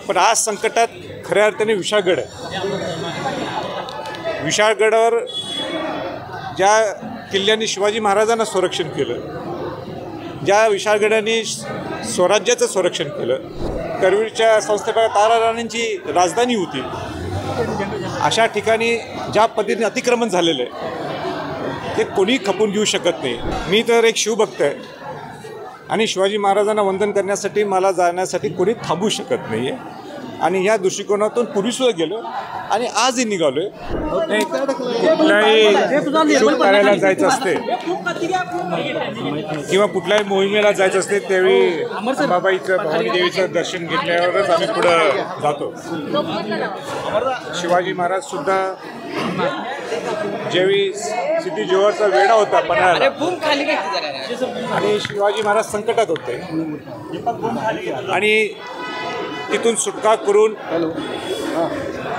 पण आज संकटात खऱ्या अर्थाने विशाळगड आहे। विशाळगडावर ज्या किल्ल्यांनी शिवाजी महाराजांना संरक्षण केलं, ज्या विशाळगडाने स्वराज्याचं संरक्षण केलं, करवीरच्या संस्थापक तारा राणींची राजधानी होती, अशा ठिकाणी ज्या पद्धतीने अतिक्रमण झालेलं आहे ते कोणी खपून घेऊ शकत नाही। मी तर एक शिवभक्त आहे आणि शिवाजी महाराजांना वंदन करण्यासाठी मला जाण्यासाठी कोणी थांबू शकत नाही आहे आणि ह्या दृष्टिकोनातून पूर्वीसुद्धा गेलो आणि आजही निघालो आहे। कुठल्याही शुभ कार्याला जायचं असते किंवा कुठल्याही मोहिमेला जायचं असते त्यावेळी अंबाबाईचं भवानी देवीचं दर्शन घेतल्यावरच आम्ही पुढं जातो। शिवाजी महाराजसुद्धा ज्यावेळी सिद्धी जोहरचा वेढा होता पन्हाळ्याला आणि शिवाजी महाराज संकटात होते आणि तिथून सुटका करून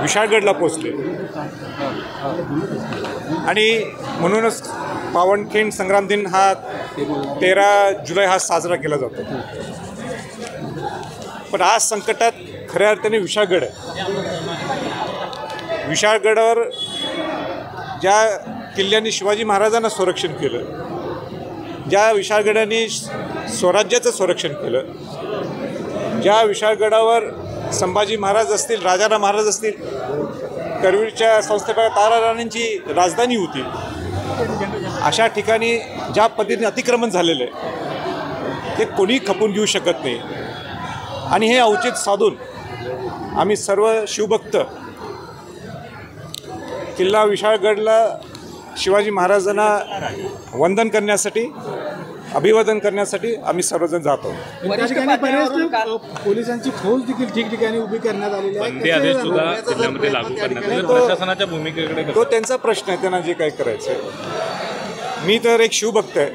विशाळगडला पोचले आणि म्हणूनच पावनखिंड संग्राम दिन हा 13 जुलै हा साजरा केला जातो। पण आज संकटात खऱ्या अर्थाने विशाळगड आहे। विशाळगडावर ज्या किल्ल्यांनी शिवाजी महाराजांना संरक्षण केलं, ज्या विशाळगडाने स्वराज्याचं संरक्षण केलं, ज्या विशाळगडावर संभाजी महाराज असतील, राजाराम महाराज असतील, करवीरच्या संस्थापक तारा राणींची राजधानी होती, अशा ठिकाणी ज्या पद्धतीने अतिक्रमण झालेलं आहे ते कोणी खपून घेऊ शकत नाही आणि हे औचित्य साधून आम्ही सर्व शिवभक्त किल्ला विशाळगडला शिवाजी महाराजांना वंदन करण्यासाठी, अभिवादन करण्यासाठी आम्ही सर्वजण जातो। पोलिसांची फौज देखील ठिकठिकाणी उभी करण्यात आलेली आहे। तो त्यांचा प्रश्न आहे, त्यांना जे काही करायचं आहे। मी तर एक शिवभक्त आहे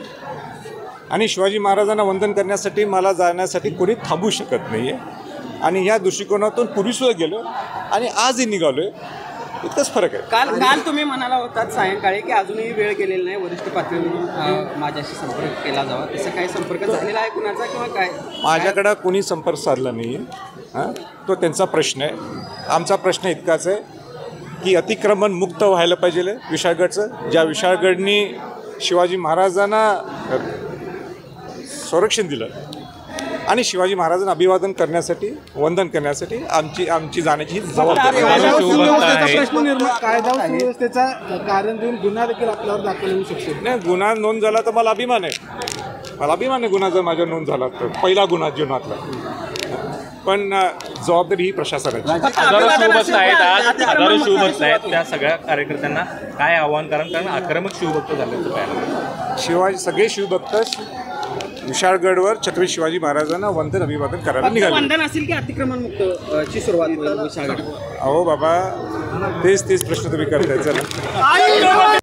आणि शिवाजी महाराजांना वंदन करण्यासाठी मला जाण्यासाठी कोणी थांबू शकत नाही आहे आणि ह्या दृष्टिकोनातून पूर्वीसुद्धा गेलो आणि आजही निघालो आहे, इतकंच फरक आहे। काल तुम्ही म्हणाला होतात सायंकाळी की अजूनही वेळ गेलेला नाही, वरिष्ठ पातळीवरून माझ्याशी संपर्क केला जावा, तसं काही संपर्क झालेला आहे कुणाचा किंवा काय? माझ्याकडं कोणी संपर्क साधला नाही आहे, तो त्यांचा प्रश्न आहे। आमचा प्रश्न इतकाच आहे की अतिक्रमण मुक्त व्हायला पाहिजे विशाळगडचं, ज्या विशाळगडनी शिवाजी महाराजांना संरक्षण दिलं आणि शिवाजी महाराजांना अभिवादन करण्यासाठी, वंदन करण्यासाठी आमची जाण्याची जबाबदारी कायदा सुव्यवस्थेचा कारण देऊन गुन्हा देखील आपल्यावर दाखल होऊ शकतो। नाही, गुन्हा नोंद झाला तर मला अभिमान आहे, गुन्हा जर माझ्या नोंद झाला तर पहिला गुन्हा जीवनातला, पण जबाबदारी ही प्रशासनाची। हजारो शिवभक्त आहेत, त्या सगळ्या कार्यकर्त्यांना काय आव्हान कराल, कारण आक्रमक शिवभक्त झाले सगळे शिवभक्त विशाळगडवर छत्रपती शिवाजी महाराजांना वंदन अभिवादन करायला निघाले। वंदन असेल की अतिक्रमण मुक्त ची सुरुवात होईल विशाळगड? अहो बाबा, तेच प्रश्न तुम्ही करताय। चला